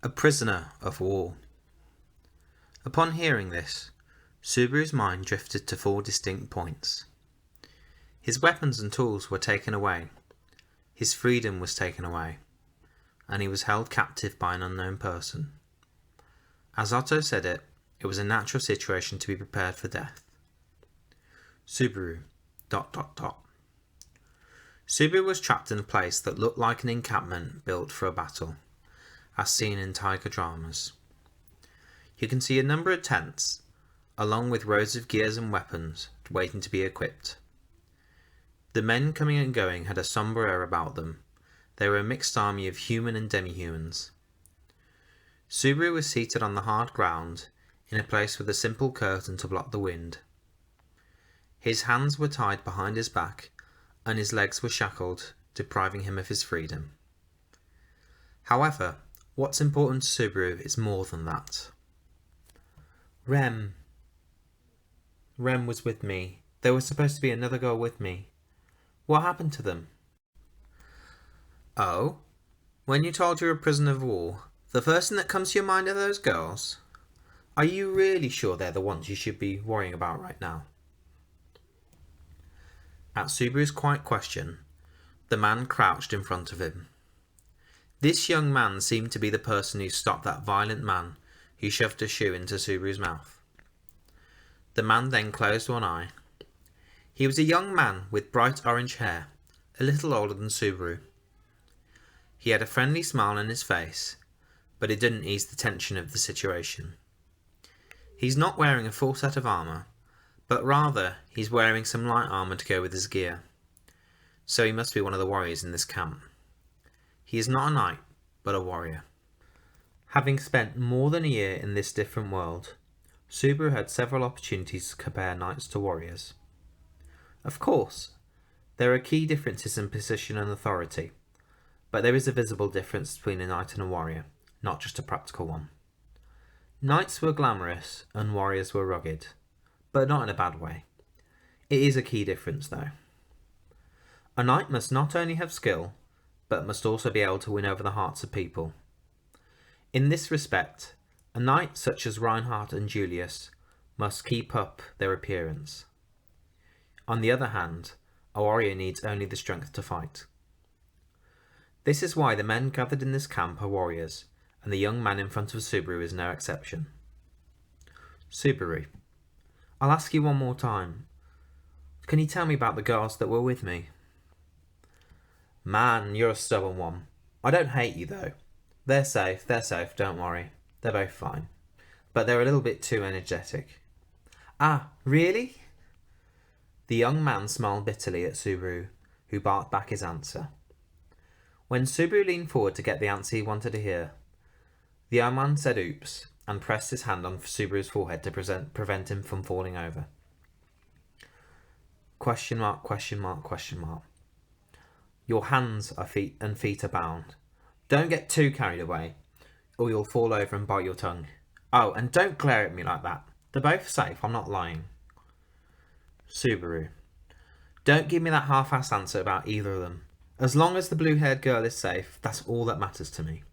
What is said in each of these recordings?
A prisoner of war. Upon hearing this, Subaru's mind drifted to 4 distinct points. His weapons and tools were taken away, his freedom was taken away, and he was held captive by an unknown person. As Otto said it, it was a natural situation to be prepared for death. Subaru... Subaru was trapped in a place that looked like an encampment built for a battle, as seen in tiger dramas. You can see a number of tents, along with rows of gears and weapons waiting to be equipped. The men coming and going had a sombre air about them. They were a mixed army of human and demi-humans. Subaru was seated on the hard ground, in a place with a simple curtain to block the wind. His hands were tied behind his back, and his legs were shackled, depriving him of his freedom. However, what's important to Subaru is more than that. Rem was with me. There was supposed to be another girl with me. What happened to them? Oh? When you told you're a prisoner of war, the first thing that comes to your mind are those girls? Are you really sure they're the ones you should be worrying about right now? At Subaru's quiet question, the man crouched in front of him. This young man seemed to be the person who stopped that violent man who shoved a shoe into Subaru's mouth. The man then closed one eye. He was a young man with bright orange hair, a little older than Subaru. He had a friendly smile on his face, but it didn't ease the tension of the situation. He's not wearing a full set of armour, but rather he's wearing some light armour to go with his gear. So he must be one of the warriors in this camp. He is not a knight, but a warrior. Having spent more than a year in this different world, Subaru had several opportunities to compare knights to warriors. Of course, there are key differences in position and authority, but there is a visible difference between a knight and a warrior, not just a practical one. Knights were glamorous and warriors were rugged, but not in a bad way. It is a key difference though. A knight must not only have skill, but must also be able to win over the hearts of people. In this respect, a knight such as Reinhardt and Julius must keep up their appearance. On the other hand, a warrior needs only the strength to fight. This is why the men gathered in this camp are warriors, and the young man in front of Subaru is no exception. Subaru, I'll ask you one more time. Can you tell me about the girls that were with me? Man, you're a stubborn one. I don't hate you though. They're safe, don't worry. They're both fine. But they're a little bit too energetic. Ah, really? The young man smiled bitterly at Subaru, who barked back his answer. When Subaru leaned forward to get the answer he wanted to hear, the young man said oops and pressed his hand on Subaru's forehead to prevent him from falling over. Question mark, question mark, question mark. Your hands are feet are bound. Don't get too carried away, or you'll fall over and bite your tongue. Oh, and don't glare at me like that. They're both safe, I'm not lying. Subaru, don't give me that half-assed answer about either of them. As long as the blue-haired girl is safe, that's all that matters to me.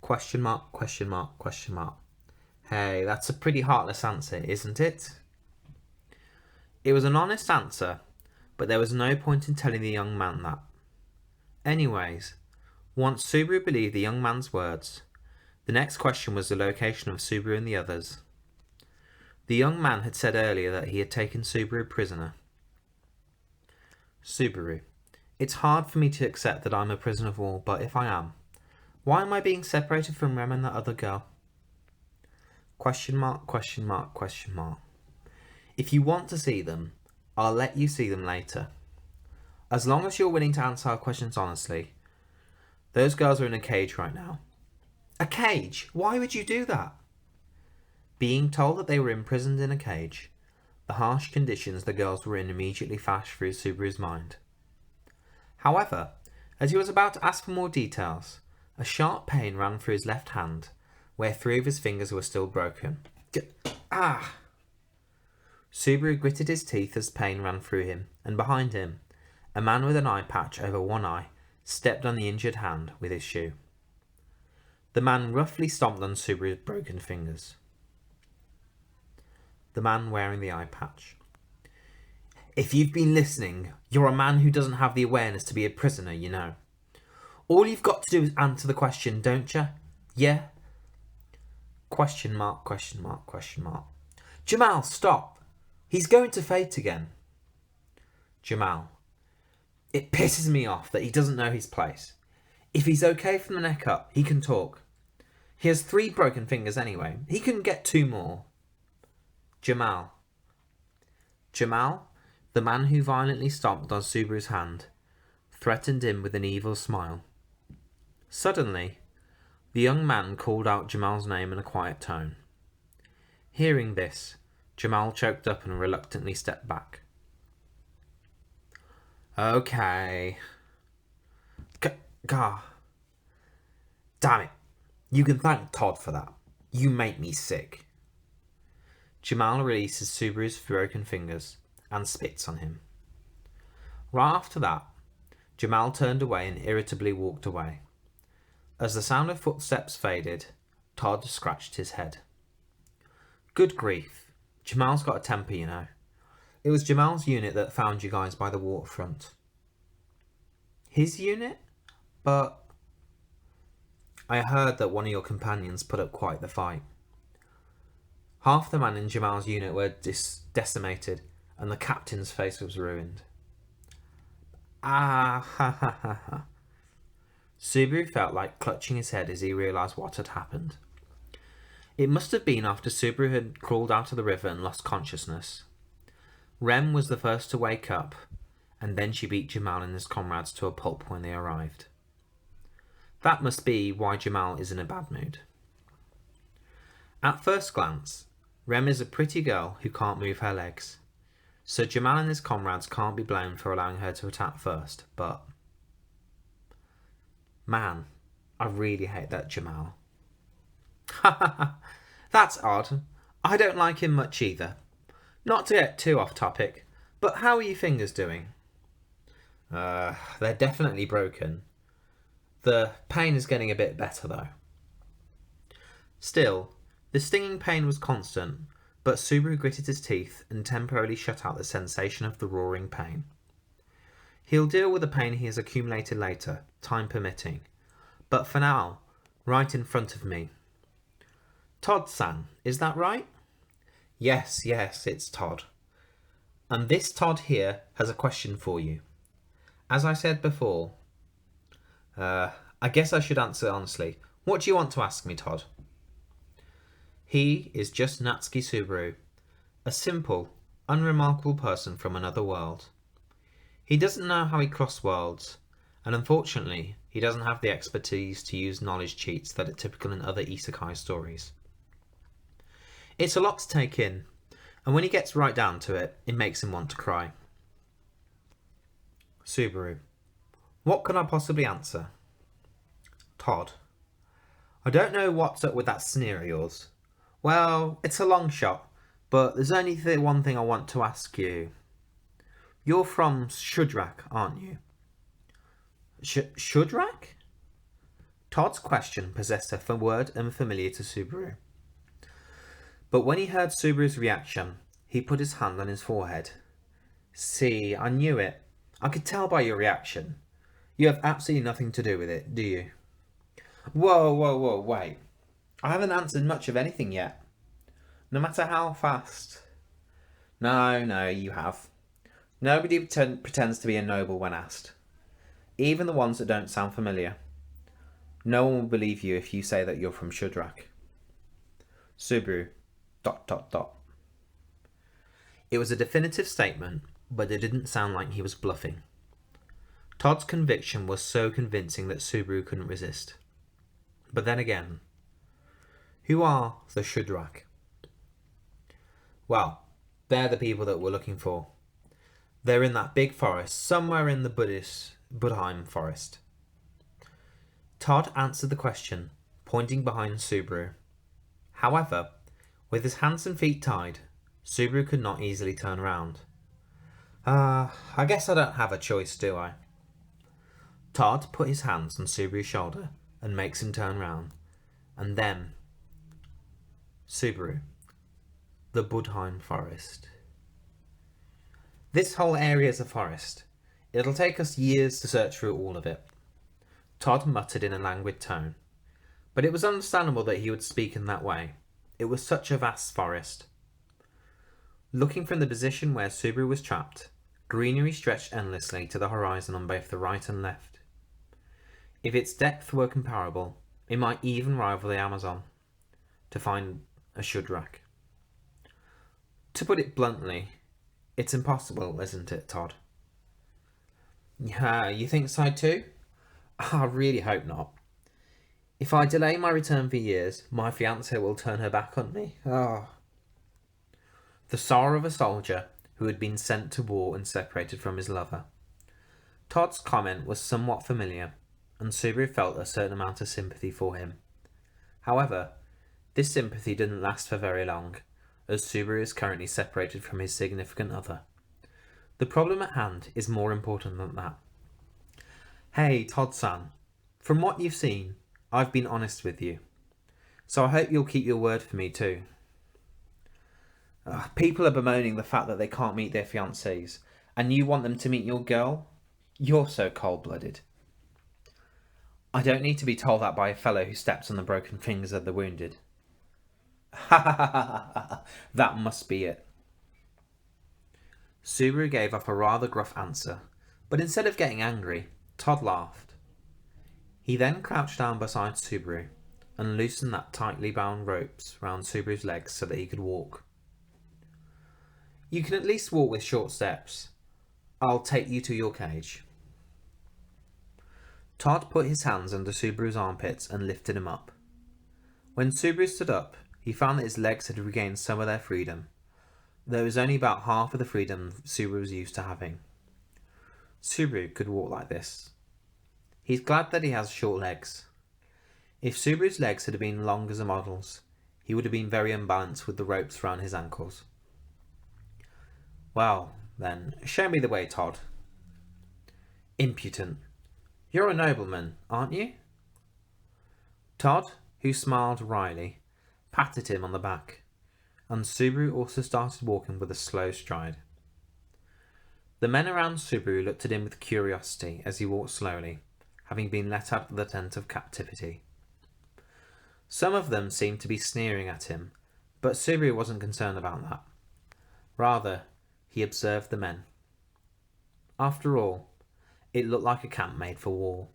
Question mark, question mark, question mark. Hey, that's a pretty heartless answer, isn't it? It was an honest answer, but there was no point in telling the young man that. Anyways, once Subaru believed the young man's words, the next question was the location of Subaru and the others. The young man had said earlier that he had taken Subaru prisoner. Subaru, it's hard for me to accept that I'm a prisoner of war, but if I am, why am I being separated from Rem and that other girl? Question mark, question mark, question mark. If you want to see them, I'll let you see them later. As long as you're willing to answer our questions honestly. Those girls are in a cage right now. A cage? Why would you do that? Being told that they were imprisoned in a cage, the harsh conditions the girls were in immediately flashed through Subaru's mind. However, as he was about to ask for more details, a sharp pain ran through his left hand, where 3 of his fingers were still broken. Ah! Subaru gritted his teeth as pain ran through him, and behind him, a man with an eye patch over one eye stepped on the injured hand with his shoe. The man roughly stomped on Subaru's broken fingers. The man wearing the eye patch. If you've been listening, you're a man who doesn't have the awareness to be a prisoner, you know. All you've got to do is answer the question, don't you? Yeah? Question mark, question mark, question mark. Jamal, stop. He's going to faint again. Jamal. It pisses me off that he doesn't know his place. If he's okay from the neck up, he can talk. He has 3 broken fingers anyway. He can get 2 more. Jamal. Jamal, the man who violently stomped on Subaru's hand, threatened him with an evil smile. Suddenly, the young man called out Jamal's name in a quiet tone. Hearing this, Jamal choked up and reluctantly stepped back. Okay. Gah. Damn it. You can thank Todd for that. You make me sick. Jamal releases Subaru's broken fingers and spits on him. Right after that, Jamal turned away and irritably walked away. As the sound of footsteps faded, Todd scratched his head. Good grief. Jamal's got a temper, you know. It was Jamal's unit that found you guys by the waterfront. His unit? But I heard that one of your companions put up quite the fight. Half the men in Jamal's unit were decimated, and the captain's face was ruined. Ah, ha ha ha ha. Subaru felt like clutching his head as he realised what had happened. It must have been after Subaru had crawled out of the river and lost consciousness. Rem was the first to wake up, and then she beat Jamal and his comrades to a pulp when they arrived. That must be why Jamal is in a bad mood. At first glance, Rem is a pretty girl who can't move her legs, so Jamal and his comrades can't be blamed for allowing her to attack first, but... Man, I really hate that Jamal. Ha ha ha, that's odd. I don't like him much either. Not to get too off topic, but how are your fingers doing? They're definitely broken. The pain is getting a bit better though. Still, the stinging pain was constant, but Subaru gritted his teeth and temporarily shut out the sensation of the roaring pain. He'll deal with the pain he has accumulated later, time permitting, but for now, right in front of me. Todd-san, is that right? Yes, it's Todd. And this Todd here has a question for you. As I said before, I guess I should answer honestly. What do you want to ask me, Todd? He is just Natsuki Subaru, a simple, unremarkable person from another world. He doesn't know how he crossed worlds, and unfortunately, he doesn't have the expertise to use knowledge cheats that are typical in other isekai stories. It's a lot to take in, and when he gets right down to it, it makes him want to cry. Subaru. What could I possibly answer? Todd. I don't know what's up with that sneer of yours. Well, it's a long shot, but there's only one thing I want to ask you. You're from Shudrak, aren't you? Shudrak? Todd's question possessed a word unfamiliar to Subaru. But when he heard Subaru's reaction, he put his hand on his forehead. See, I knew it. I could tell by your reaction. You have absolutely nothing to do with it, do you? Whoa, wait. I haven't answered much of anything yet. No matter how fast. No, you have. Nobody pretends to be a noble when asked. Even the ones that don't sound familiar. No one will believe you if you say that you're from Shudrak. Subaru. ... It was a definitive statement, but it didn't sound like he was bluffing. Todd's conviction was so convincing that Subaru couldn't resist. But then again, who are the Shudrak? Well, they're the people that we're looking for. They're in that big forest, somewhere in the Budheim forest. Todd answered the question, pointing behind Subaru. However, with his hands and feet tied, Subaru could not easily turn around. I guess I don't have a choice, do I? Todd put his hands on Subaru's shoulder and makes him turn round, And then Subaru, the Budheim Forest. This whole area is a forest. It'll take us years to search through all of it. Todd muttered in a languid tone, but it was understandable that he would speak in that way. It was such a vast forest. Looking from the position where Subaru was trapped, greenery stretched endlessly to the horizon on both the right and left. If its depth were comparable, it might even rival the Amazon. To find a shudrak. To put it bluntly, it's impossible, isn't it, Todd? Yeah, you think so too? I really hope not. If I delay my return for years, my fiancée will turn her back on me. Oh. The sorrow of a soldier who had been sent to war and separated from his lover. Todd's comment was somewhat familiar, and Subaru felt a certain amount of sympathy for him. However, this sympathy didn't last for very long, as Subaru is currently separated from his significant other. The problem at hand is more important than that. Hey, Todd-san, from what you've seen, I've been honest with you. So I hope you'll keep your word for me too. People are bemoaning the fact that they can't meet their fiancés, and you want them to meet your girl? You're so cold-blooded. I don't need to be told that by a fellow who steps on the broken fingers of the wounded. Ha ha ha ha ha! That must be it. Subaru gave up a rather gruff answer, but instead of getting angry, Todd laughed. He then crouched down beside Subaru and loosened that tightly bound ropes round Subaru's legs so that he could walk. You can at least walk with short steps. I'll take you to your cage. Todd put his hands under Subaru's armpits and lifted him up. When Subaru stood up, he found that his legs had regained some of their freedom, though it was only about half of the freedom Subaru was used to having. Subaru could walk like this. He's glad that he has short legs. If Subaru's legs had been long as a model's, he would have been very unbalanced with the ropes around his ankles. Well, then, show me the way, Todd. Impudent. You're a nobleman, aren't you? Todd, who smiled wryly, patted him on the back, and Subaru also started walking with a slow stride. The men around Subaru looked at him with curiosity as he walked slowly, having been let out of the tent of captivity. Some of them seemed to be sneering at him, but Subaru wasn't concerned about that. Rather, he observed the men. After all, it looked like a camp made for war.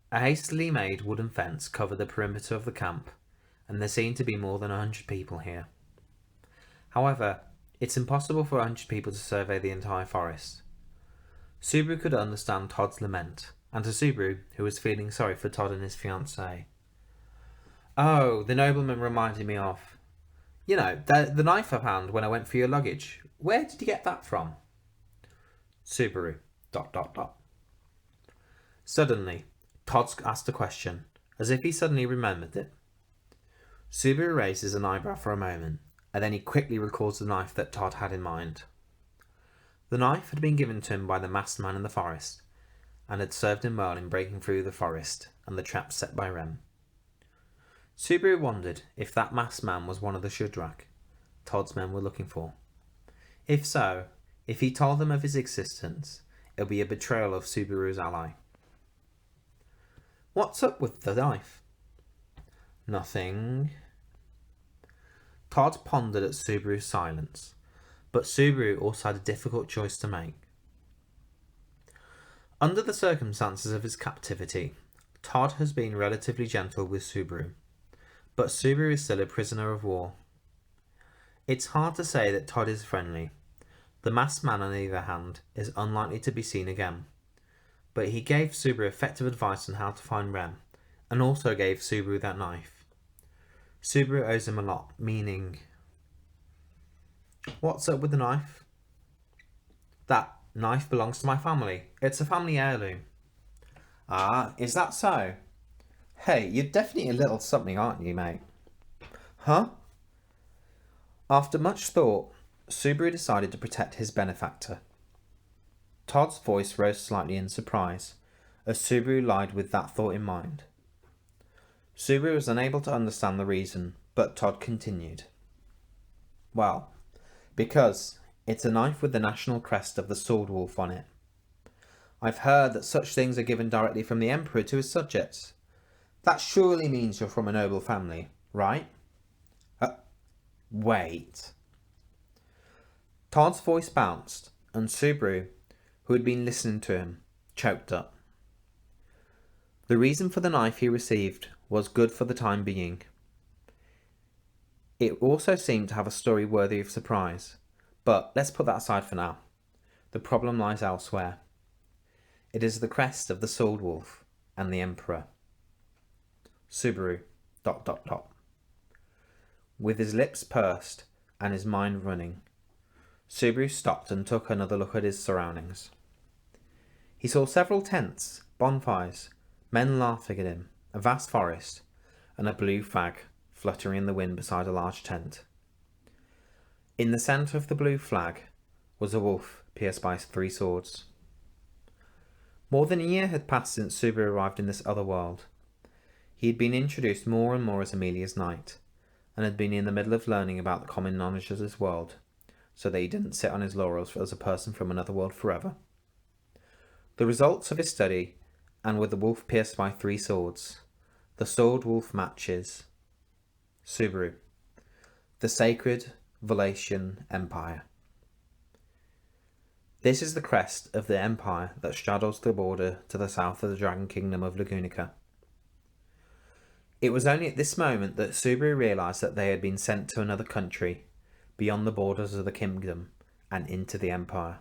A hastily made wooden fence covered the perimeter of the camp, and there seemed to be more than 100 people here. However, it's impossible for 100 people to survey the entire forest. Subaru could understand Todd's lament, and to Subaru, who was feeling sorry for Todd and his fiancée. Oh, the nobleman reminded me of... You know, the knife I found when I went for your luggage. Where did you get that from? Subaru... ... Suddenly, Todd asked a question, as if he suddenly remembered it. Subaru raises an eyebrow for a moment, and then he quickly recalls the knife that Todd had in mind. The knife had been given to him by the masked man in the forest, and had served him well in breaking through the forest and the traps set by Rem. Subaru wondered if that masked man was one of the shudrak Todd's men were looking for. If so, if he told them of his existence, it would be a betrayal of Subaru's ally. What's up with the knife? Nothing. Todd pondered at Subaru's silence, but Subaru also had a difficult choice to make. Under the circumstances of his captivity, Todd has been relatively gentle with Subaru, but Subaru is still a prisoner of war. It's hard to say that Todd is friendly. The masked man, on the other hand, is unlikely to be seen again, but he gave Subaru effective advice on how to find Rem, and also gave Subaru that knife. Subaru owes him a lot, meaning... What's up with the knife? That knife belongs to my family. It's a family heirloom. Ah, is that so? Hey, you're definitely a little something, aren't you, mate? Huh? After much thought, Subaru decided to protect his benefactor. Todd's voice rose slightly in surprise, as Subaru lied with that thought in mind. Subaru was unable to understand the reason, but Todd continued. Well, because it's a knife with the national crest of the Sword Wolf on it. I've heard that such things are given directly from the Emperor to his subjects. That surely means you're from a noble family, right? Wait. Todd's voice bounced, and Subaru, who had been listening to him, choked up. The reason for the knife he received was good for the time being. It also seemed to have a story worthy of surprise, but let's put that aside for now. The problem lies elsewhere. It is the crest of the Sword Wolf and the Emperor. Subaru... With his lips pursed and his mind running, Subaru stopped and took another look at his surroundings. He saw several tents, bonfires, men laughing at him, a vast forest, and a blue flag fluttering in the wind beside a large tent. In the centre of the blue flag was a wolf pierced by 3 swords. More than a year had passed since Subaru arrived in this other world. He had been introduced more and more as Amelia's knight, and had been in the middle of learning about the common knowledge of this world, so that he didn't sit on his laurels as a person from another world forever. The results of his study, and with the wolf pierced by 3 swords, the Sword Wolf matches Subaru, the sacred Volasian Empire. This is the crest of the empire that straddles the border to the south of the Dragon Kingdom of Lagunica. It was only at this moment that Subaru realised that they had been sent to another country, beyond the borders of the kingdom, and into the empire.